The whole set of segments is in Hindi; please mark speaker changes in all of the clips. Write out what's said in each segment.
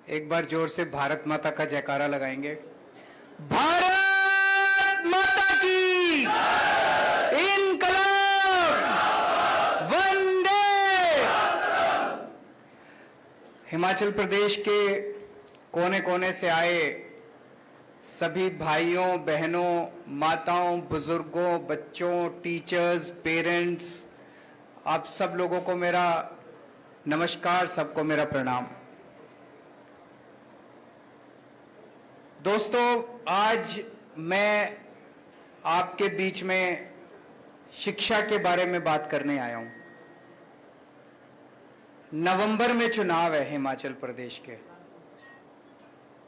Speaker 1: एक बार जोर से भारत माता का जयकारा लगाएंगे। भारत माता की इनकलाब, वंदे। हिमाचल प्रदेश के कोने कोने से आए सभी भाइयों बहनों, माताओं, बुजुर्गों, बच्चों, टीचर्स, पेरेंट्स, आप सब लोगों को मेरा नमस्कार, सबको मेरा प्रणाम। दोस्तों, आज मैं आपके बीच में शिक्षा के बारे में बात करने आया हूं। नवंबर में चुनाव है हिमाचल प्रदेश के।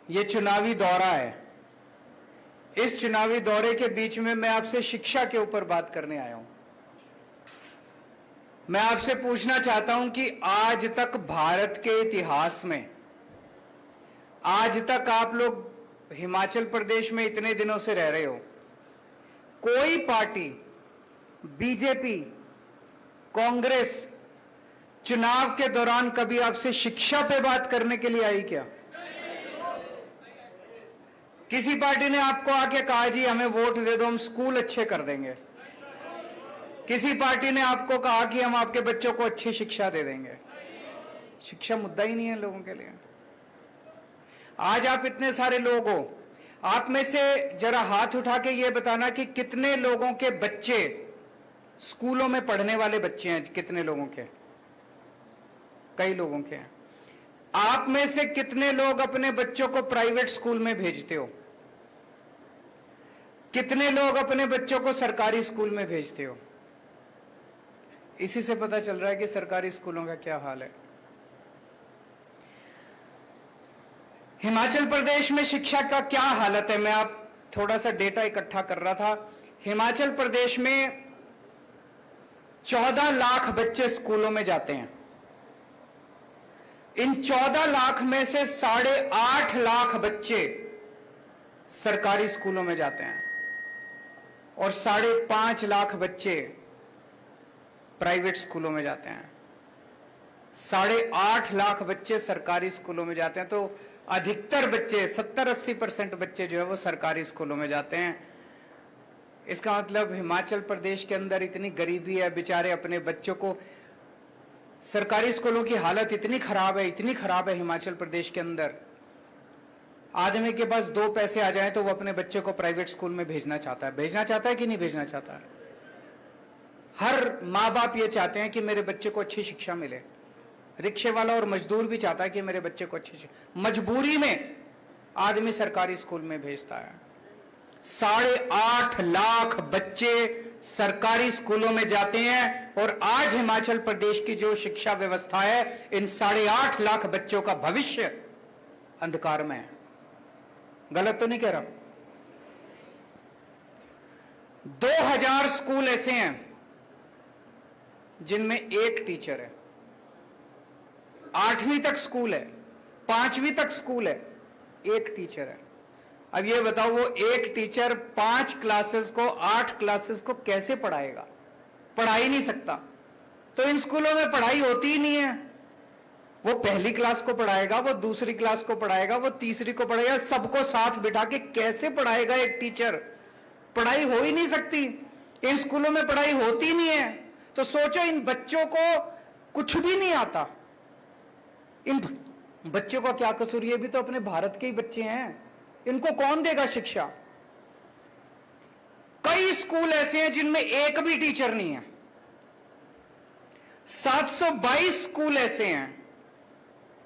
Speaker 1: ये चुनावी दौरा है। इस चुनावी दौरे के बीच में मैं आपसे शिक्षा के ऊपर बात करने आया हूं। मैं आपसे पूछना चाहता हूं कि आज तक भारत के इतिहास में, आज तक आप लोग हिमाचल प्रदेश में इतने दिनों से रह रहे हो, कोई पार्टी, बीजेपी, कांग्रेस चुनाव के दौरान कभी आपसे शिक्षा पे बात करने के लिए आई क्या? किसी पार्टी ने आपको आके कहा जी हमें वोट दे दो, हम स्कूल अच्छे कर देंगे? किसी पार्टी ने आपको कहा कि हम आपके बच्चों को अच्छी शिक्षा दे देंगे? शिक्षा मुद्दा ही नहीं है लोगों के लिए। आज आप इतने सारे लोग हो, आप में से जरा हाथ उठा के ये बताना कि कितने लोगों के बच्चे स्कूलों में पढ़ने वाले बच्चे हैं? कितने लोगों के? कई लोगों के हैं। आप में से कितने लोग अपने बच्चों को प्राइवेट स्कूल में भेजते हो? कितने लोग अपने बच्चों को सरकारी स्कूल में भेजते हो? इसी से पता चल रहा है कि सरकारी स्कूलों का क्या हाल है। हिमाचल प्रदेश में शिक्षा का क्या हालत है, मैं आप थोड़ा सा डेटा इकट्ठा कर रहा था। हिमाचल प्रदेश में 14 लाख बच्चे स्कूलों में जाते हैं। इन 14 लाख में से 8.5 लाख बच्चे सरकारी स्कूलों में जाते हैं और 5.5 लाख बच्चे प्राइवेट स्कूलों में जाते हैं। 8.5 लाख बच्चे सरकारी स्कूलों में जाते हैं, तो अधिकतर बच्चे, 70-80% बच्चे जो है वो सरकारी स्कूलों में जाते हैं। इसका मतलब हिमाचल प्रदेश के अंदर इतनी गरीबी है, बेचारे अपने बच्चों को, सरकारी स्कूलों की हालत इतनी खराब है, इतनी खराब है हिमाचल प्रदेश के अंदर। आदमी के पास 2 पैसे आ जाए तो वो अपने बच्चे को प्राइवेट स्कूल में भेजना चाहता है। भेजना चाहता है कि नहीं भेजना चाहता है? हर माँ बाप ये चाहते हैं कि मेरे बच्चे को अच्छी शिक्षा मिले। रिक्शे वाला और मजदूर भी चाहता है कि मेरे बच्चे को अच्छी शिक्षा। मजबूरी में आदमी सरकारी स्कूल में भेजता है। 8.5 लाख बच्चे सरकारी स्कूलों में जाते हैं और आज हिमाचल प्रदेश की जो शिक्षा व्यवस्था है, इन 8.5 लाख बच्चों का भविष्य अंधकार में है। गलत तो नहीं कह रहा? 2000 स्कूल ऐसे हैं जिनमें एक टीचर है। 8वीं तक स्कूल है, 5वीं तक स्कूल है, एक टीचर है। अब ये बताओ, वो एक टीचर 5 क्लासेस को, 8 क्लासेस को कैसे पढ़ाएगा? पढ़ा ही नहीं सकता। तो इन स्कूलों में पढ़ाई होती ही नहीं है। वो पहली क्लास को पढ़ाएगा, वो दूसरी क्लास को पढ़ाएगा, वो तीसरी को पढ़ाएगा, सबको साथ बिठा के कैसे पढ़ाएगा एक टीचर? पढ़ाई हो ही नहीं सकती। इन स्कूलों में पढ़ाई होती नहीं है। तो सोचो, इन बच्चों को कुछ भी नहीं आता। इन बच्चों का क्या कसूर? ये भी तो अपने भारत के ही बच्चे हैं। इनको कौन देगा शिक्षा? कई स्कूल ऐसे हैं जिनमें एक भी टीचर नहीं है। 722 स्कूल ऐसे हैं,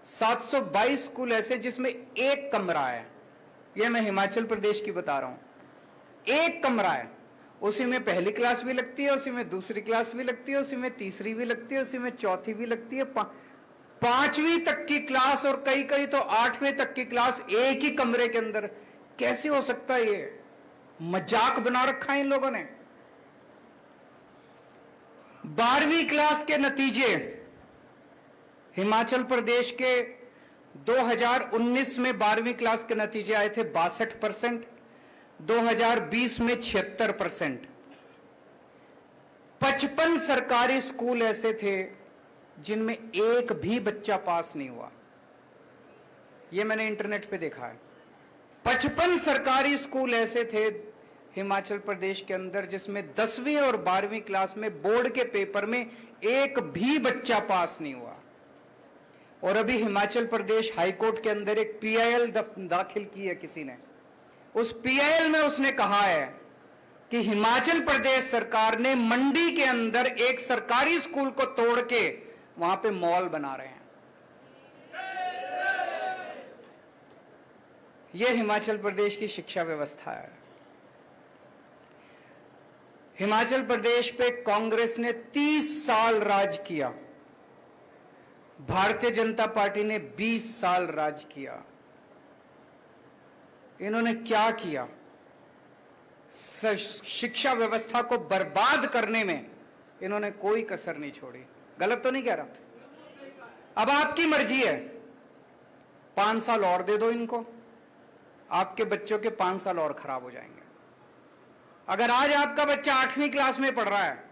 Speaker 1: 722 स्कूल ऐसे जिसमें एक कमरा है। यह मैं हिमाचल प्रदेश की बता रहा हूं। एक कमरा है, उसी में पहली क्लास भी लगती है, उसी में दूसरी क्लास भी लगती है, उसी में तीसरी भी लगती है, उसी में चौथी भी लगती है, 5वीं तक की क्लास और कई कई तो 8वीं तक की क्लास एक ही कमरे के अंदर। कैसे हो सकता है? ये मजाक बना रखा है इन लोगों ने। 12वीं क्लास के नतीजे हिमाचल प्रदेश के 2019 में 12वीं क्लास के नतीजे आए थे 62%, 2020 में 76%। 55 सरकारी स्कूल ऐसे थे जिनमें एक भी बच्चा पास नहीं हुआ। ये मैंने इंटरनेट पे देखा है। 55 सरकारी स्कूल ऐसे थे हिमाचल प्रदेश के अंदर जिसमें 10वीं और 12वीं क्लास में बोर्ड के पेपर में एक भी बच्चा पास नहीं हुआ। और अभी हिमाचल प्रदेश हाईकोर्ट के अंदर एक पीआईएल दाखिल की है किसी ने। उस पीआईएल में उसने कहा है कि हिमाचल प्रदेश सरकार ने मंडी के अंदर एक सरकारी स्कूल को तोड़ के वहां पे मॉल बना रहे हैं। यह हिमाचल प्रदेश की शिक्षा व्यवस्था है। हिमाचल प्रदेश पे कांग्रेस ने 30 साल राज किया, भारतीय जनता पार्टी ने 20 साल राज किया। इन्होंने क्या किया? शिक्षा व्यवस्था को बर्बाद करने में इन्होंने कोई कसर नहीं छोड़ी। गलत तो नहीं कह रहा। अब आपकी मर्जी है, 5 साल और दे दो इनको, आपके बच्चों के 5 साल और खराब हो जाएंगे। अगर आज आपका बच्चा 8वीं क्लास में पढ़ रहा है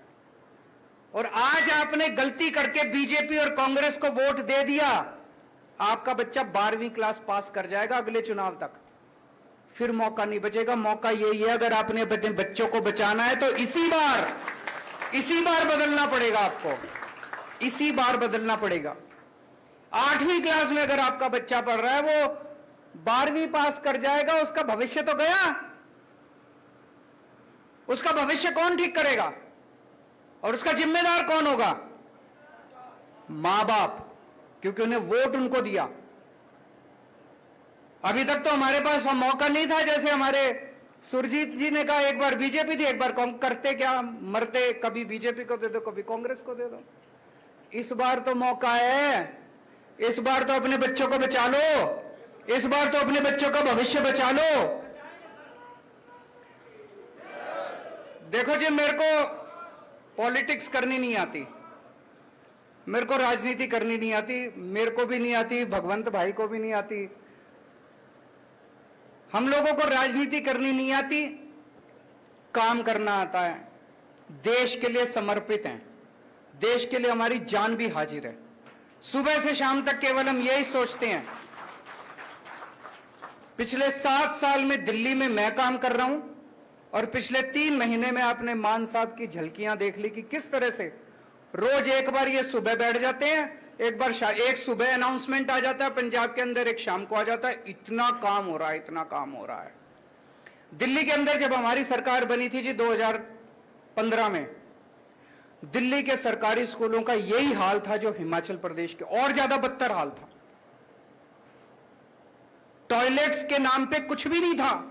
Speaker 1: और आज आपने गलती करके बीजेपी और कांग्रेस को वोट दे दिया, आपका बच्चा 12वीं क्लास पास कर जाएगा अगले चुनाव तक, फिर मौका नहीं बचेगा। मौका यही है, अगर आपने अपने बच्चों को बचाना है तो इसी बार बदलना पड़ेगा आपको, इसी बार बदलना पड़ेगा। 8वीं क्लास में अगर आपका बच्चा पढ़ रहा है, वो 12वीं पास कर जाएगा, उसका भविष्य तो गया। उसका भविष्य कौन ठीक करेगा और उसका जिम्मेदार कौन होगा? मां बाप, क्योंकि उन्हें वोट उनको दिया। अभी तक तो हमारे पास मौका नहीं था, जैसे हमारे सुरजीत जी ने कहा, एक बार बीजेपी थी, एक बार करते क्या मरते, कभी बीजेपी को दे दो, कभी कांग्रेस को दे दो। इस बार तो मौका है, इस बार तो अपने बच्चों को बचा लो, इस बार तो अपने बच्चों का भविष्य बचा लो। देखो जी, मेरे को पॉलिटिक्स करनी नहीं आती, मेरे को राजनीति करनी नहीं आती, मेरे को भी नहीं आती, भगवंत भाई को भी नहीं आती। हम लोगों को राजनीति करनी नहीं आती, काम करना आता है। देश के लिए समर्पित हैं, देश के लिए हमारी जान भी हाजिर है। सुबह से शाम तक केवल हम यही सोचते हैं। पिछले 7 साल में दिल्ली में मैं काम कर रहा हूं और पिछले 3 महीने में आपने मान साहब की झलकियां देख ली कि किस तरह से रोज एक बार ये सुबह बैठ जाते हैं, एक सुबह अनाउंसमेंट आ जाता है पंजाब के अंदर, एक शाम को आ जाता है। इतना काम हो रहा है, इतना काम हो रहा है। दिल्ली के अंदर जब हमारी सरकार बनी थी जी 2015 में, दिल्ली के सरकारी स्कूलों का यही हाल था जो हिमाचल प्रदेश के, और ज्यादा बदतर हाल था। टॉयलेट्स के नाम पे कुछ भी नहीं था।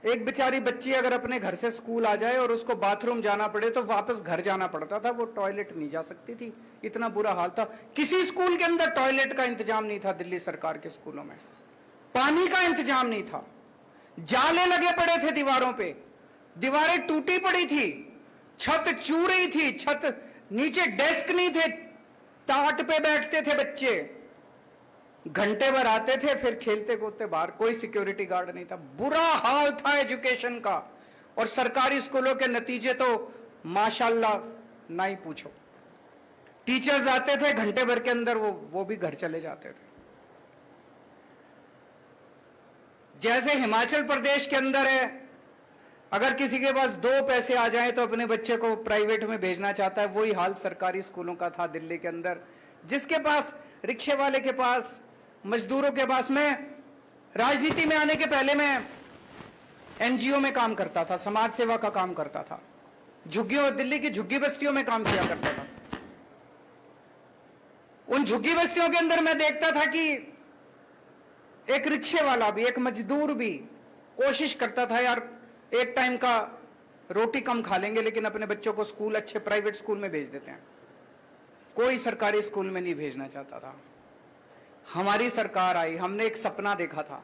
Speaker 1: एक बेचारी बच्ची अगर अपने घर से स्कूल आ जाए और उसको बाथरूम जाना पड़े तो वापस घर जाना पड़ता था, वो टॉयलेट नहीं जा सकती थी, इतना बुरा हाल था। किसी स्कूल के अंदर टॉयलेट का इंतजाम नहीं था। दिल्ली सरकार के स्कूलों में पानी का इंतजाम नहीं था, जाले लगे पड़े थे दीवारों पे, दीवारें टूटी पड़ी थी, छत चू रही थी, छत नीचे डेस्क नहीं थे, टाट पे बैठते थे बच्चे, घंटे भर आते थे, फिर खेलते कूदते बाहर, कोई सिक्योरिटी गार्ड नहीं था। बुरा हाल था एजुकेशन का। और सरकारी स्कूलों के नतीजे तो माशाल्लाह ना ही पूछो। टीचर्स आते थे, घंटे भर के अंदर वो भी घर चले जाते थे। जैसे हिमाचल प्रदेश के अंदर है, अगर किसी के पास 2 पैसे आ जाएं तो अपने बच्चे को प्राइवेट में भेजना चाहता है, वही हाल सरकारी स्कूलों का था दिल्ली के अंदर। जिसके पास, रिक्शे वाले के पास, मजदूरों के पास। मैं राजनीति में आने के पहले मैं एनजीओ में काम करता था, समाज सेवा का काम करता था, झुग्गियों, दिल्ली की झुग्गी बस्तियों में काम किया करता था। उन झुग्गी बस्तियों के अंदर मैं देखता था कि एक रिक्शे वाला भी, एक मजदूर भी कोशिश करता था, यार एक टाइम का रोटी कम खा लेंगे लेकिन अपने बच्चों को स्कूल, अच्छे प्राइवेट स्कूल में भेज देते हैं। कोई सरकारी स्कूल में नहीं भेजना चाहता था। हमारी सरकार आई, हमने एक सपना देखा था,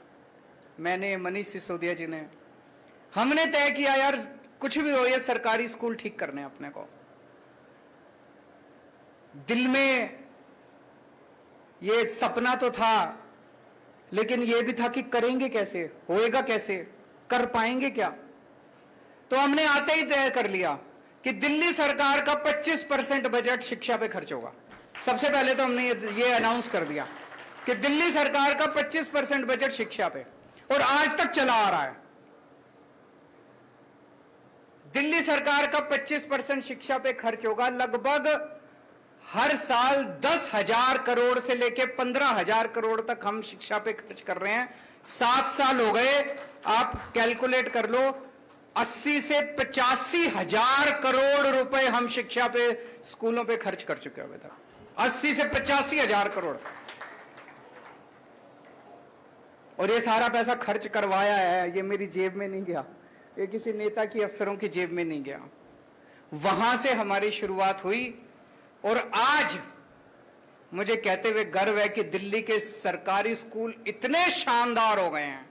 Speaker 1: मैंने, मनीष सिसोदिया जी ने, हमने तय किया यार कुछ भी हो, ये सरकारी स्कूल ठीक करने अपने को। दिल में ये सपना तो था, लेकिन ये भी था कि करेंगे कैसे, होएगा कैसे, कर पाएंगे क्या। तो हमने आते ही तय कर लिया कि दिल्ली सरकार का 25% बजट शिक्षा पे खर्च होगा। सबसे पहले तो हमने ये अनाउंस कर दिया कि दिल्ली सरकार का 25% बजट शिक्षा पे, और आज तक चला आ रहा है। दिल्ली सरकार का 25% शिक्षा पे खर्च होगा। लगभग हर साल 10,000 करोड़ से लेके 15,000 करोड़ तक हम शिक्षा पे खर्च कर रहे हैं। 7 साल हो गए, आप कैलकुलेट कर लो, 80 से 85,000 करोड़ रुपए हम शिक्षा पे, स्कूलों पे खर्च कर चुके हैं अभी तक। 80 से 85,000 करोड़। और ये सारा पैसा खर्च करवाया है, ये मेरी जेब में नहीं गया, ये किसी नेता की, अफसरों की जेब में नहीं गया। वहां से हमारी शुरुआत हुई और आज मुझे कहते हुए गर्व है कि दिल्ली के सरकारी स्कूल इतने शानदार हो गए हैं।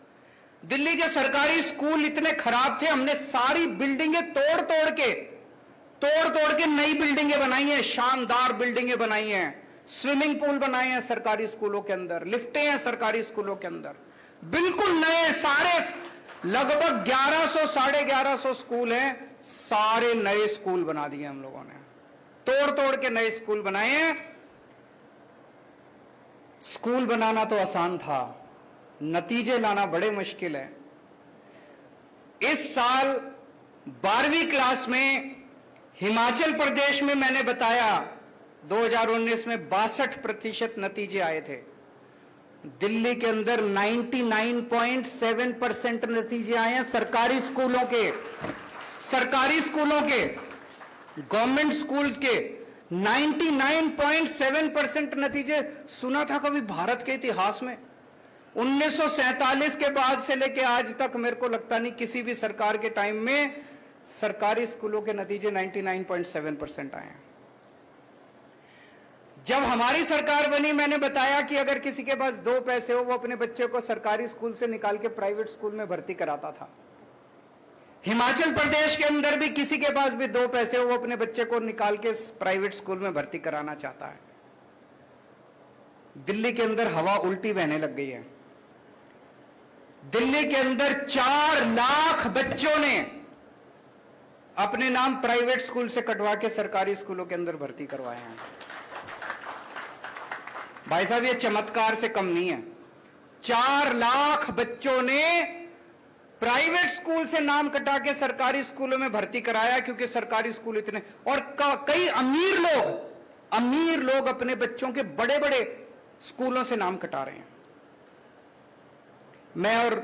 Speaker 1: दिल्ली के सरकारी स्कूल इतने खराब थे, हमने सारी बिल्डिंगें तोड़ तोड़ के नई बिल्डिंगें बनाई हैं, शानदार बिल्डिंगें बनाई हैं, स्विमिंग पूल बनाए हैं सरकारी स्कूलों के अंदर, लिफ्टें हैं सरकारी स्कूलों के अंदर, बिल्कुल नए सारे, लगभग 1100 1150 स्कूल हैं, सारे नए स्कूल बना दिए हम लोगों ने, तोड़ के नए स्कूल बनाए हैं। स्कूल बनाना तो आसान था, नतीजे लाना बड़े मुश्किल है। इस साल 12वीं क्लास में हिमाचल प्रदेश में मैंने बताया 2019 में 62% नतीजे आए थे। दिल्ली के अंदर 99.7% नतीजे आए हैं सरकारी स्कूलों के, गवर्नमेंट स्कूल्स के 99.7% नतीजे। सुना था कभी भारत के इतिहास में 1947 के बाद से लेके आज तक मेरे को लगता नहीं किसी भी सरकार के टाइम में सरकारी स्कूलों के नतीजे 99.7% आए हैं। जब हमारी सरकार बनी, मैंने बताया कि अगर किसी के पास 2 पैसे हो, वो अपने बच्चे को सरकारी स्कूल से निकाल के प्राइवेट स्कूल में भर्ती कराता था। हिमाचल प्रदेश के अंदर भी किसी के पास भी 2 पैसे हो, वो अपने बच्चे को निकाल के प्राइवेट स्कूल में भर्ती कराना चाहता है। दिल्ली के अंदर हवा उल्टी बहने लग गई है। दिल्ली के अंदर 4 लाख बच्चों ने अपने नाम प्राइवेट स्कूल से कटवा के सरकारी स्कूलों के अंदर भर्ती करवाए हैं। भाई साहब, ये चमत्कार से कम नहीं है। 4 लाख बच्चों ने प्राइवेट स्कूल से नाम कटा के सरकारी स्कूलों में भर्ती कराया, क्योंकि सरकारी स्कूल इतने, और कई अमीर लोग अपने बच्चों के बड़े बड़े स्कूलों से नाम कटा रहे हैं। मैंने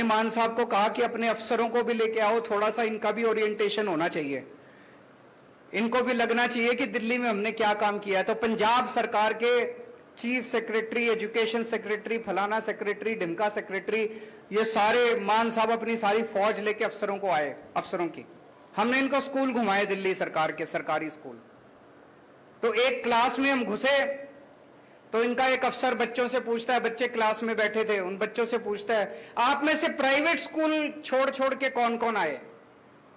Speaker 1: मान साहब को कहा कि अपने अफसरों को भी लेके आओ, थोड़ा सा इनका भी ओरिएंटेशन होना चाहिए, इनको भी लगना चाहिए कि दिल्ली में हमने क्या काम किया है। तो पंजाब सरकार के चीफ सेक्रेटरी, एजुकेशन सेक्रेटरी, फलाना सेक्रेटरी, ढिमका सेक्रेटरी, ये सारे मान साहब अपनी सारी फौज लेके अफसरों को आए, अफसरों की, हमने इनको स्कूल घुमाए, दिल्ली सरकार के सरकारी स्कूल। तो एक क्लास में हम घुसे तो इनका एक अफसर बच्चों से पूछता है, बच्चे क्लास में बैठे थे, उन बच्चों से पूछता है, आप में से प्राइवेट स्कूल छोड़ के कौन कौन आए?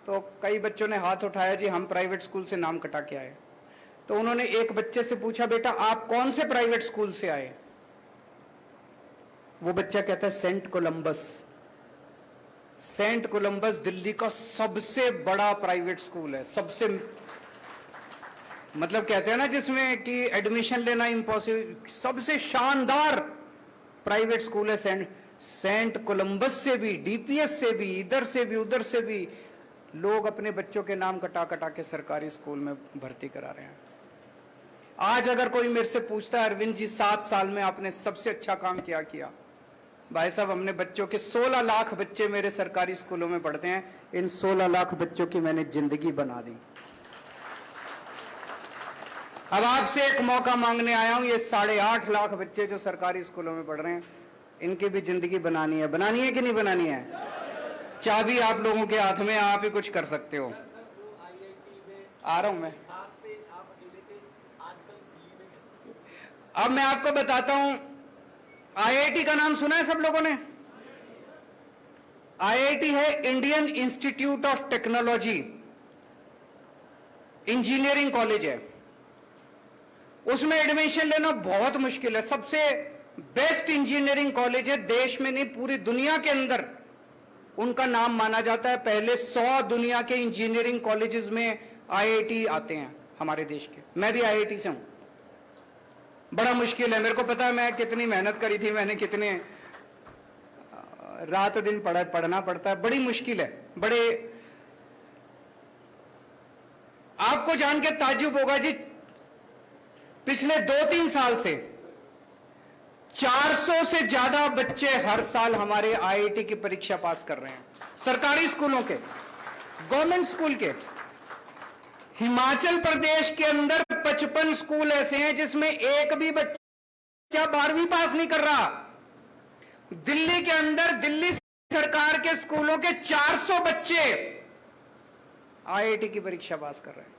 Speaker 1: तो कई बच्चों ने हाथ उठाया, जी हम प्राइवेट स्कूल से नाम कटा के आए। तो उन्होंने एक बच्चे से पूछा, बेटा आप कौन से प्राइवेट स्कूल से आए? वो बच्चा कहता है Saint Columbus. Saint Columbus Delhi का सबसे बड़ा प्राइवेट स्कूल है, सबसे, मतलब कहते हैं ना जिसमें कि एडमिशन लेना इम्पॉसिबल, सबसे शानदार प्राइवेट स्कूल है सेंट कोलंबस से भी, डीपीएस से भी, इधर से भी उधर से भी लोग अपने बच्चों के नाम कटा के सरकारी स्कूल में भर्ती करा रहे हैं। आज अगर कोई मेरे से पूछता है, अरविंद जी 7 साल में आपने सबसे अच्छा काम क्या किया? भाई साहब, हमने बच्चों के 16 लाख बच्चे मेरे सरकारी स्कूलों में पढ़ते हैं, इन 16 लाख बच्चों की मैंने जिंदगी बना दी। अब आपसे एक मौका मांगने आया हूं, ये 8.5 लाख बच्चे जो सरकारी स्कूलों में पढ़ रहे हैं, इनकी भी जिंदगी बनानी है कि नहीं बनानी है? चाबी आप लोगों के हाथ में, आप ही कुछ कर सकते हो। आ रहा हूं मैं, अब मैं आपको बताता हूं, आईआईटी का नाम सुना है सब लोगों ने? आईआईटी है Indian institute of technology, engineering college है। उसमें एडमिशन लेना बहुत मुश्किल है, सबसे बेस्ट इंजीनियरिंग कॉलेज है, देश में नहीं पूरी दुनिया के अंदर उनका नाम माना जाता है। पहले 100 दुनिया के इंजीनियरिंग कॉलेजेस में आईआईटी आते हैं हमारे देश के। मैं भी आईआईटी से हूं। बड़ा मुश्किल है। मेरे को पता है मैं कितनी मेहनत करी थी, मैंने कितने रात दिन पढ़ना पड़ता है, बड़ी मुश्किल है। बड़े आपको जान के ताज्जुब होगा जी, पिछले 2-3 साल से 400 से ज्यादा बच्चे हर साल हमारे आईआईटी की परीक्षा पास कर रहे हैं, सरकारी स्कूलों के, गवर्नमेंट स्कूल के। हिमाचल प्रदेश के अंदर 55 स्कूल ऐसे हैं जिसमें एक भी बच्चा 12वीं पास नहीं कर रहा। दिल्ली के अंदर दिल्ली सरकार के स्कूलों के 400 बच्चे आईआईटी की परीक्षा पास कर रहे हैं।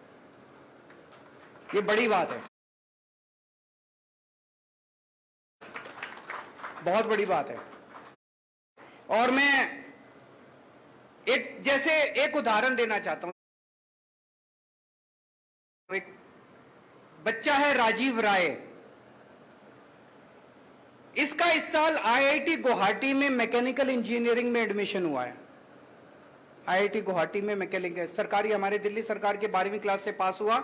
Speaker 1: ये बड़ी बात है, बहुत बड़ी बात है। और मैं एक उदाहरण देना चाहता हूं। एक बच्चा है राजीव राय, इसका इस साल आईआईटी गुवाहाटी में मैकेनिकल इंजीनियरिंग में एडमिशन हुआ है। आईआईटी गुवाहाटी में मैकेनिकल, सरकारी, हमारे दिल्ली सरकार के 12वीं क्लास से पास हुआ,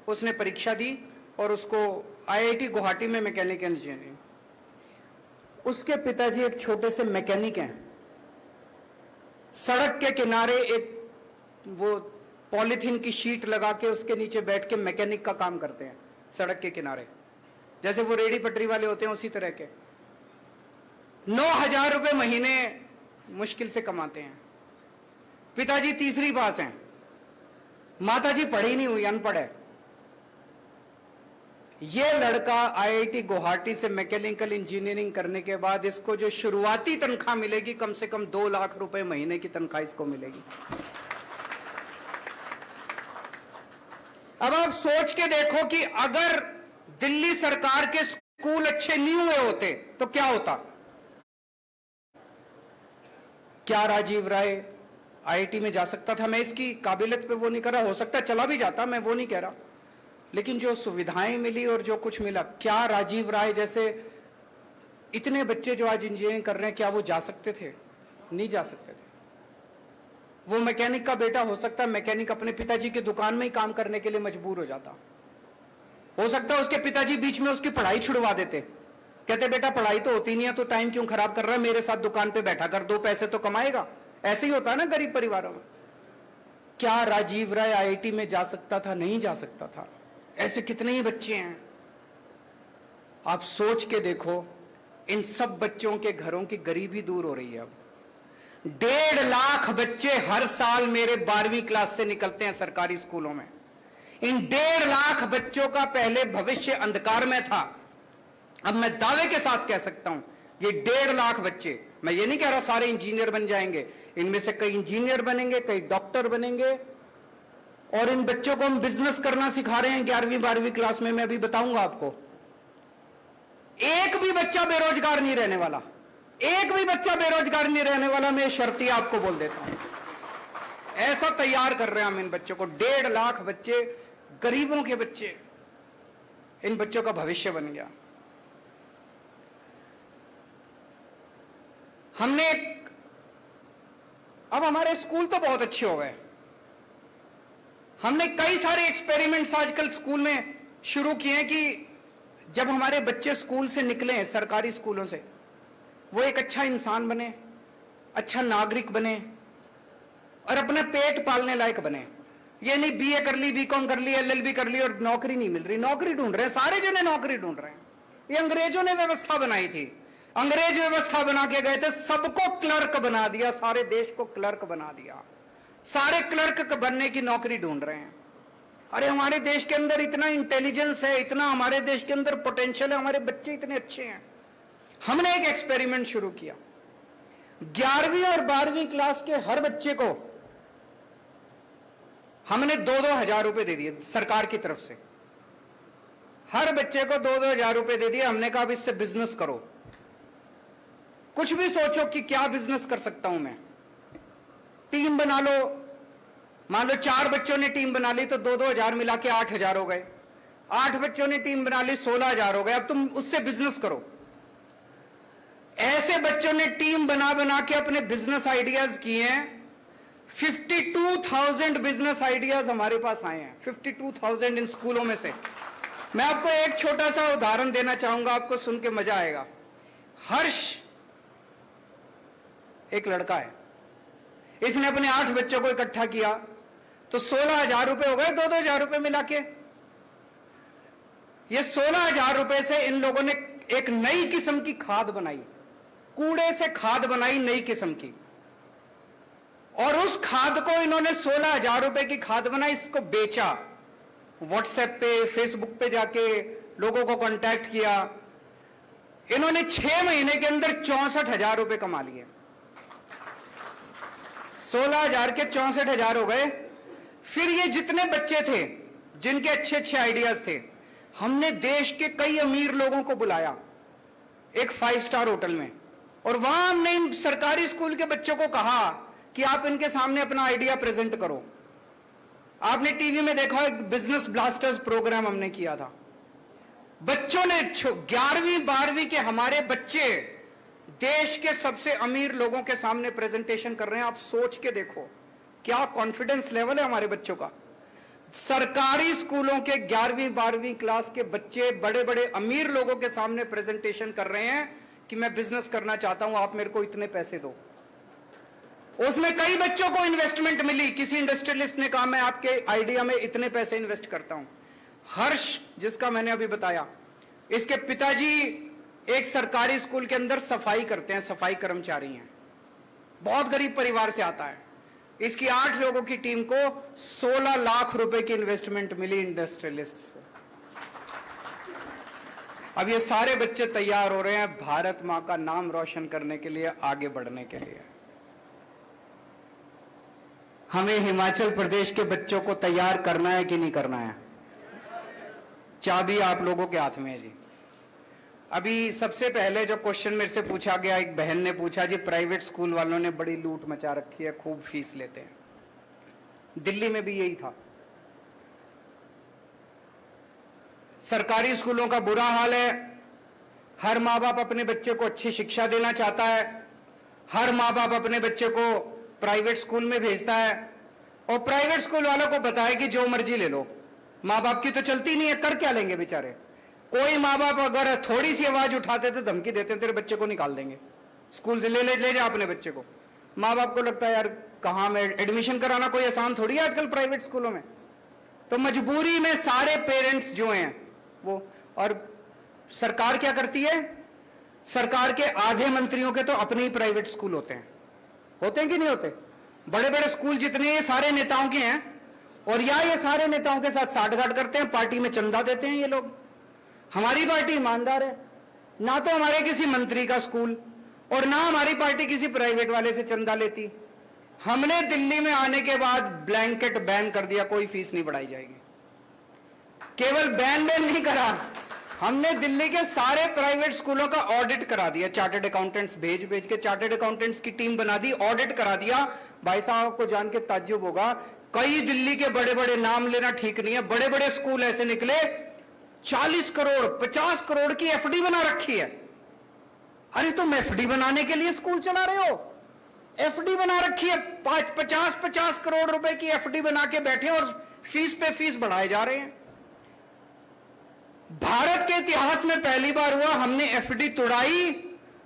Speaker 1: उसने परीक्षा दी और उसको आईआईटी गुवाहाटी में मैकेनिकल इंजीनियरिंग। उसके पिताजी एक छोटे से मैकेनिक हैं। सड़क के किनारे एक वो पॉलीथीन की शीट लगा के उसके नीचे बैठ के मैकेनिक का काम करते हैं, सड़क के किनारे, जैसे वो रेडी पटरी वाले होते हैं उसी तरह के। 9,000 रुपए महीने मुश्किल से कमाते हैं। पिताजी तीसरी पास हैं, माताजी पढ़ी नहीं हुई, अनपढ़ है। ये लड़का आईआईटी गुवाहाटी से मैकेनिकल इंजीनियरिंग करने के बाद इसको जो शुरुआती तनख्वाह मिलेगी, कम से कम 2 लाख रुपए महीने की तनख्वाह इसको मिलेगी। अब आप सोच के देखो कि अगर दिल्ली सरकार के स्कूल अच्छे नहीं हुए होते तो क्या होता। क्या राजीव राय आईआईटी में जा सकता था? मैं इसकी काबिलियत पे वो नहीं कर रहा, हो सकता चला भी जाता, मैं वो नहीं कह रहा, लेकिन जो सुविधाएं मिली और जो कुछ मिला, क्या राजीव राय जैसे इतने बच्चे जो आज इंजीनियरिंग कर रहे हैं, क्या वो जा सकते थे? नहीं जा सकते थे। वो मैकेनिक का बेटा हो सकता है मैकेनिक अपने पिताजी की दुकान में ही काम करने के लिए मजबूर हो जाता। हो सकता है उसके पिताजी बीच में उसकी पढ़ाई छुड़वा देते, कहते बेटा पढ़ाई तो होती नहीं है तो टाइम क्यों खराब कर रहा है, मेरे साथ दुकान पे बैठा कर, 2 पैसे तो कमाएगा। ऐसे ही होता है ना गरीब परिवारों में। क्या राजीव राय आईआईटी में जा सकता था? नहीं जा सकता था। ऐसे कितने ही बच्चे हैं, आप सोच के देखो। इन सब बच्चों के घरों की गरीबी दूर हो रही है। अब 1.5 लाख बच्चे हर साल मेरे 12वीं क्लास से निकलते हैं सरकारी स्कूलों में। इन 1.5 लाख बच्चों का पहले भविष्य अंधकार में था। अब मैं दावे के साथ कह सकता हूं, ये 1.5 लाख बच्चे, मैं ये नहीं कह रहा सारे इंजीनियर बन जाएंगे, इनमें से कई इंजीनियर बनेंगे, कई डॉक्टर बनेंगे। और इन बच्चों को हम बिजनेस करना सिखा रहे हैं 11वीं 12वीं क्लास में। मैं अभी बताऊंगा आपको। एक भी बच्चा बेरोजगार नहीं रहने वाला, एक भी बच्चा बेरोजगार नहीं रहने वाला, मैं शर्ती आपको बोल देता हूं। ऐसा तैयार कर रहे हैं हम इन बच्चों को। 1.5 लाख बच्चे, गरीबों के बच्चे, इन बच्चों का भविष्य बन गया। हमने अब हमारे स्कूल तो बहुत अच्छे हो गए। हमने कई सारे एक्सपेरिमेंट्स आजकल स्कूल में शुरू किए हैं कि जब हमारे बच्चे स्कूल से निकले, सरकारी स्कूलों से, वो एक अच्छा इंसान बने, अच्छा नागरिक बने और अपने पेट पालने लायक बने। ये नहीं बीए कर ली, बीकॉम कर ली, एलएलबी कर ली और नौकरी नहीं मिल रही। नौकरी ढूंढ रहे हैं, सारे जने नौकरी ढूंढ रहे हैं। ये अंग्रेजों ने व्यवस्था बनाई थी, अंग्रेज व्यवस्था बना के गए थे, सबको क्लर्क बना दिया, सारे देश को क्लर्क बना दिया। सारे क्लर्क बनने की नौकरी ढूंढ रहे हैं। अरे हमारे देश के अंदर इतना इंटेलिजेंस है, इतना हमारे देश के अंदर पोटेंशियल है, हमारे बच्चे इतने अच्छे हैं। हमने एक एक्सपेरिमेंट शुरू किया। 11वीं और 12वीं क्लास के हर बच्चे को हमने 2-2 हजार रुपए दे दिए सरकार की तरफ से। हर बच्चे को 2-2 हजार रुपए दे दिए। हमने कहा अब इससे बिजनेस करो, कुछ भी सोचो कि क्या बिजनेस कर सकता हूं मैं। टीम बना लो, मान लो 4 बच्चों ने टीम बना ली तो 2-2 हजार मिला के 8 हजार हो गए। 8 बच्चों ने टीम बना ली, 16 हजार हो गए। अब तुम उससे बिजनेस करो। ऐसे बच्चों ने टीम बना बना के अपने बिजनेस आइडियाज किए हैं। 52,000 बिजनेस आइडियाज हमारे पास आए हैं, 52,000 इन स्कूलों में से। मैं आपको एक छोटा सा उदाहरण देना चाहूंगा, आपको सुन के मजा आएगा। हर्ष एक लड़का है, इसने अपने 8 बच्चों को इकट्ठा किया तो 16,000 रुपए हो गए, 2-2 हजार रुपए मिला के। ये 16,000 रुपए से इन लोगों ने एक नई किस्म की खाद बनाई, कूड़े से खाद बनाई नई किस्म की, और उस खाद को इन्होंने 16,000 रुपए की खाद बनाई, इसको बेचा। व्हाट्सएप पे, फेसबुक पे जाके लोगों को कांटेक्ट किया। इन्होंने 6 महीने के अंदर 64,000 रुपए कमा लिए। 16,000 के 64,000 हो गए। फिर ये जितने बच्चे थे जिनके अच्छे अच्छे आइडियाज थे, हमने देश के कई अमीर लोगों को बुलाया एक 5 स्टार होटल में, और वहां हमने इन सरकारी स्कूल के बच्चों को कहा कि आप इनके सामने अपना आइडिया प्रेजेंट करो। आपने टीवी में देखा, एक बिजनेस ब्लास्टर्स प्रोग्राम हमने किया था। बच्चों ने 11वीं 12वीं के हमारे बच्चे देश के सबसे अमीर लोगों के सामने प्रेजेंटेशन कर रहे हैं। आप सोच के देखो क्या कॉन्फिडेंस लेवल है हमारे बच्चों का। सरकारी स्कूलों के 11वीं 12वीं क्लास के बच्चे बड़े बड़े अमीर लोगों के सामने प्रेजेंटेशन कर रहे हैं कि मैं बिजनेस करना चाहता हूं, आप मेरे को इतने पैसे दो। उसमें कई बच्चों को इन्वेस्टमेंट मिली। किसी इंडस्ट्रियलिस्ट ने कहा मैं आपके आइडिया में इतने पैसे इन्वेस्ट करता हूं। हर्ष जिसका मैंने अभी बताया, इसके पिताजी एक सरकारी स्कूल के अंदर सफाई करते हैं, सफाई कर्मचारी हैं, बहुत गरीब परिवार से आता है। इसकी 8 लोगों की टीम को 16 लाख रुपए की इन्वेस्टमेंट मिली इंडस्ट्रियलिस्ट से। अब ये सारे बच्चे तैयार हो रहे हैं भारत मां का नाम रोशन करने के लिए, आगे बढ़ने के लिए। हमें हिमाचल प्रदेश के बच्चों को तैयार करना है कि नहीं करना है? चाबी आप लोगों के हाथ में है जी। अभी सबसे पहले जो क्वेश्चन मेरे से पूछा गया, एक बहन ने पूछा जी प्राइवेट स्कूल वालों ने बड़ी लूट मचा रखी है, खूब फीस लेते हैं। दिल्ली में भी यही था। सरकारी स्कूलों का बुरा हाल है। हर माँ बाप अपने बच्चे को अच्छी शिक्षा देना चाहता है, हर माँ बाप अपने बच्चे को प्राइवेट स्कूल में भेजता है, और प्राइवेट स्कूल वालों को बताया कि जो मर्जी ले लो। माँ बाप की तो चलती नहीं है, कर क्या लेंगे बेचारे। कोई माँ बाप अगर थोड़ी सी आवाज उठाते तो धमकी देते, तेरे बच्चे को निकाल देंगे स्कूल से, ले जा अपने बच्चे को। माँ बाप को लगता है यार कहाँ में एडमिशन कराना कोई आसान थोड़ी है आजकल प्राइवेट स्कूलों में। तो मजबूरी में सारे पेरेंट्स जो हैं वो, और सरकार क्या करती है, सरकार के आधे मंत्रियों के तो अपने ही प्राइवेट स्कूल होते हैं कि नहीं होते? बड़े बड़े स्कूल जितने सारे नेताओं के हैं, और या ये सारे नेताओं के साथ साठगांठ करते हैं, पार्टी में चंदा देते हैं ये लोग। हमारी पार्टी ईमानदार है, ना तो हमारे किसी मंत्री का स्कूल और ना हमारी पार्टी किसी प्राइवेट वाले से चंदा लेती। हमने दिल्ली में आने के बाद ब्लैंकेट बैन कर दिया, कोई फीस नहीं बढ़ाई जाएगी। केवल बैन नहीं करा, हमने दिल्ली के सारे प्राइवेट स्कूलों का ऑडिट करा दिया। चार्टर्ड अकाउंटेंट्स भेज के चार्टर्ड अकाउंटेंट्स की टीम बना दी, ऑडिट करा दिया। भाई साहब को जान के ताज्जुब होगा, कई दिल्ली के बड़े बड़े, नाम लेना ठीक नहीं है, बड़े बड़े स्कूल ऐसे निकले 40 करोड़ 50 करोड़ की एफडी बना रखी है। अरे तुम एफडी बनाने के लिए स्कूल चला रहे हो? एफडी बना रखी है, 50 करोड़ रुपए की एफडी बना के बैठे और फीस पे फीस बढ़ाए जा रहे हैं। भारत के इतिहास में पहली बार हुआ, हमने एफडी तोड़ाई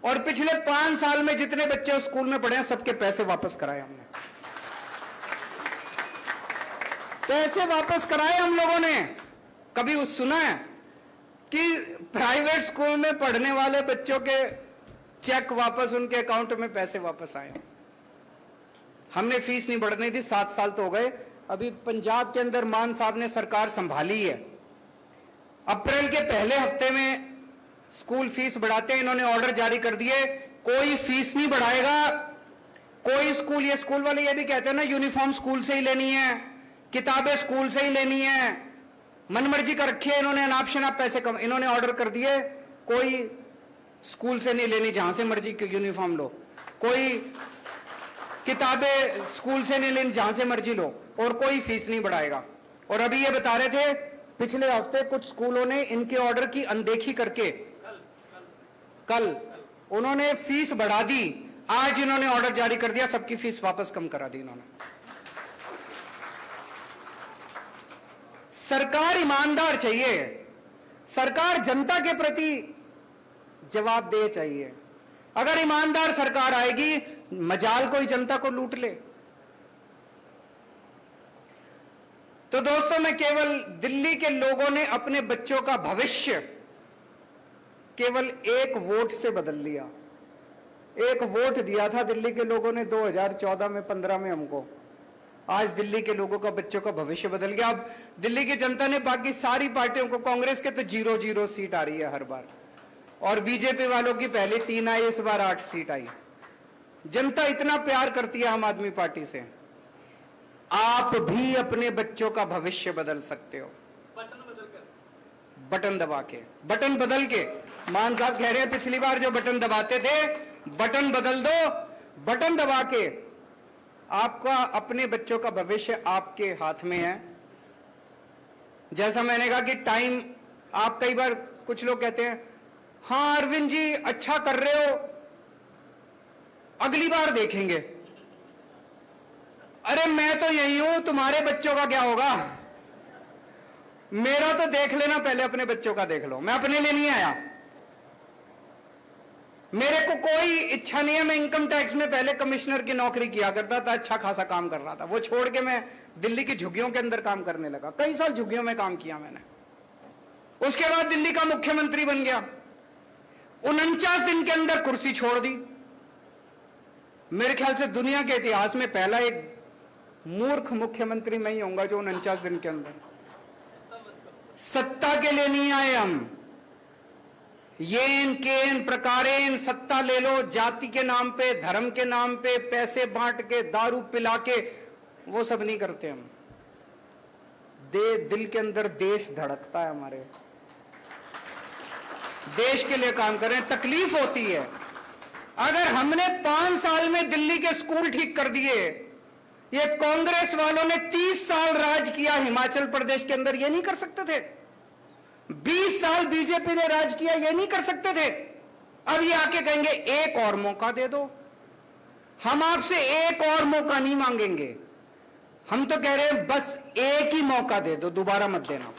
Speaker 1: और पिछले 5 साल में जितने बच्चे स्कूल में पढ़े हैं सबके पैसे वापस कराए हमने। पैसे वापस कराए हम लोगों ने। कभी सुना है कि प्राइवेट स्कूल में पढ़ने वाले बच्चों के चेक वापस उनके अकाउंट में पैसे वापस आए? हमने फीस नहीं बढ़ने दी, 7 साल तो हो गए। अभी पंजाब के अंदर मान साहब ने सरकार संभाली है, अप्रैल के पहले हफ्ते में स्कूल फीस बढ़ाते हैं। इन्होंने ऑर्डर जारी कर दिए, कोई फीस नहीं बढ़ाएगा कोई स्कूल। ये स्कूल वाले ये भी कहते हैं ना, यूनिफॉर्म स्कूल से ही लेनी है, किताबें स्कूल से ही लेनी है, मनमर्जी कर रखी है इन्होंने, अनाप शनाप पैसे कम। इन्होंने ऑर्डर कर दिए कोई स्कूल से नहीं लेनी, जहां से मर्जी यूनिफॉर्म लो, कोई किताबें स्कूल से नहीं लेनी, जहां से मर्जी लो, और कोई फीस नहीं बढ़ाएगा। और अभी ये बता रहे थे पिछले हफ्ते कुछ स्कूलों ने इनके ऑर्डर की अनदेखी करके कल उन्होंने फीस बढ़ा दी। आज इन्होंने ऑर्डर जारी कर दिया, सबकी फीस वापस कम करा दी इन्होंने। सरकार ईमानदार चाहिए। सरकार जनता के प्रति जवाबदेह चाहिए। अगर ईमानदार सरकार आएगी, मजाल कोई जनता को लूट ले। तो दोस्तों, मैं केवल दिल्ली के लोगों ने अपने बच्चों का भविष्य केवल एक वोट से बदल लिया। एक वोट दिया था दिल्ली के लोगों ने 2014 में, 15 में हमको। आज दिल्ली के लोगों का, बच्चों का भविष्य बदल गया। अब दिल्ली की जनता ने बाकी सारी पार्टियों को, कांग्रेस के तो 0-0 सीट आ रही है हर बार, और बीजेपी वालों की पहले 3 आई, इस बार 8 सीट आई। जनता इतना प्यार करती है आम आदमी पार्टी से। आप भी अपने बच्चों का भविष्य बदल सकते हो, बटन दबा के। बटन बदल के, मान साहब कह रहे हैं पिछली बार जो बटन दबाते थे, बटन बदल दो। बटन दबा के आपका, अपने बच्चों का भविष्य आपके हाथ में है। जैसा मैंने कहा कि टाइम, आप कई बार, कुछ लोग कहते हैं हाँ अरविंद जी अच्छा कर रहे हो, अगली बार देखेंगे। अरे मैं तो यही हूं, तुम्हारे बच्चों का क्या होगा? मेरा तो देख लेना, पहले अपने बच्चों का देख लो। मैं अपने लिए नहीं आया, मेरे को कोई इच्छा नहीं है। मैं इनकम टैक्स में पहले कमिश्नर की नौकरी किया करता था, अच्छा खासा काम कर रहा था। वो छोड़ के मैं दिल्ली की झुग्गियों के अंदर काम करने लगा। कई साल झुग्गियों में काम किया मैंने। उसके बाद दिल्ली का मुख्यमंत्री बन गया। 49 दिन के अंदर कुर्सी छोड़ दी। मेरे ख्याल से दुनिया के इतिहास में पहला एक मूर्ख मुख्यमंत्री मैं ही होऊंगा जो 49 दिन के अंदर। सत्ता के लिए नहीं आए हम। येन केन प्रकारेन सत्ता ले लो, जाति के नाम पे, धर्म के नाम पे, पैसे बांट के, दारू पिला के, वो सब नहीं करते हम। दिल के अंदर देश धड़कता है हमारे, देश के लिए काम करें। तकलीफ होती है। अगर हमने 5 साल में दिल्ली के स्कूल ठीक कर दिए, ये कांग्रेस वालों ने 30 साल राज किया हिमाचल प्रदेश के अंदर, ये नहीं कर सकते थे? 20 साल बीजेपी ने राज किया, ये नहीं कर सकते थे? अब ये आके कहेंगे एक और मौका दे दो। हम आपसे एक और मौका नहीं मांगेंगे, हम तो कह रहे हैं बस एक ही मौका दे दो, दोबारा मत देना।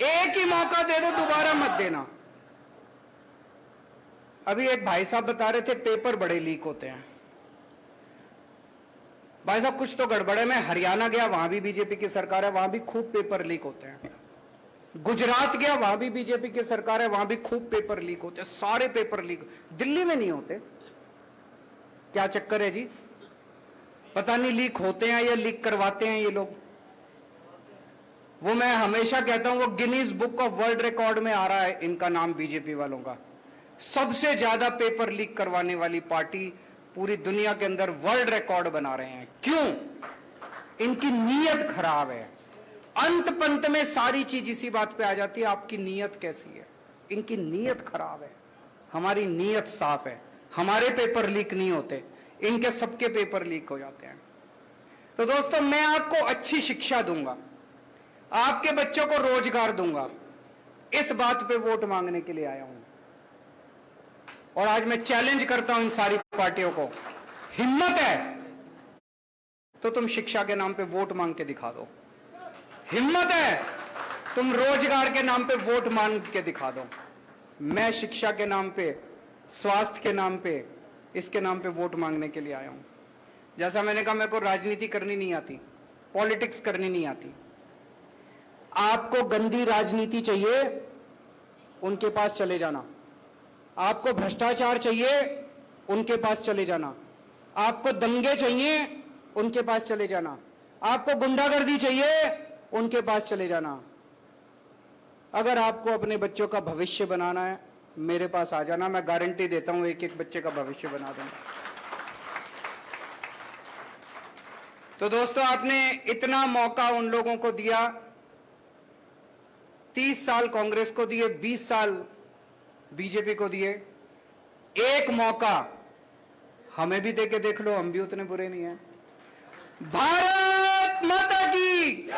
Speaker 1: एक ही मौका दे दो, दोबारा मत देना। अभी एक भाई साहब बता रहे थे पेपर बड़े लीक होते हैं। भाई साहब कुछ तो गड़बड़ है। मैं हरियाणा गया, वहां भी बीजेपी की सरकार है, वहां भी खूब पेपर लीक होते हैं। गुजरात गया, वहां भी बीजेपी की सरकार है, वहां भी खूब पेपर लीक होते हैं। सारे पेपर लीक, दिल्ली में नहीं होते। क्या चक्कर है जी? पता नहीं लीक होते हैं या लीक करवाते हैं ये लोग। वो मैं हमेशा कहता हूं, वो Guinness book of world record में आ रहा है इनका नाम, बीजेपी वालों का। सबसे ज्यादा पेपर लीक करवाने वाली पार्टी पूरी दुनिया के अंदर वर्ल्ड रिकॉर्ड बना रहे हैं। क्यों? इनकी नीयत खराब है। अंत पंत में सारी चीज इसी बात पे आ जाती है, आपकी नीयत कैसी है। इनकी नीयत खराब है, हमारी नीयत साफ है। हमारे पेपर लीक नहीं होते, इनके सबके पेपर लीक हो जाते हैं। तो दोस्तों, मैं आपको अच्छी शिक्षा दूंगा, आपके बच्चों को रोजगार दूंगा, इस बात पे वोट मांगने के लिए आया हूं। और आज मैं चैलेंज करता हूं इन सारी पार्टियों को, हिम्मत है तो तुम शिक्षा के नाम पे वोट मांग के दिखा दो। हिम्मत है तुम रोजगार के नाम पे वोट मांग के दिखा दो। मैं शिक्षा के नाम पे, स्वास्थ्य के नाम पे, इसके नाम पे वोट मांगने के लिए आया हूं। जैसा मैंने कहा, मेरे को राजनीति करनी नहीं आती, पॉलिटिक्स करनी नहीं आती। आपको गंदी राजनीति चाहिए, उनके पास चले जाना। आपको भ्रष्टाचार चाहिए, उनके पास चले जाना। आपको दंगे चाहिए, उनके पास चले जाना। आपको गुंडागर्दी चाहिए, उनके पास चले जाना। अगर आपको अपने बच्चों का भविष्य बनाना है, मेरे पास आ जाना। मैं गारंटी देता हूं, एक एक बच्चे का भविष्य बना दूंगा। तो दोस्तों, आपने इतना मौका उन लोगों को दिया, 30 साल कांग्रेस को दिए, 20 साल बीजेपी को दिए। एक मौका हमें भी देके देख लो, हम भी उतने बुरे नहीं हैं। भारत माता की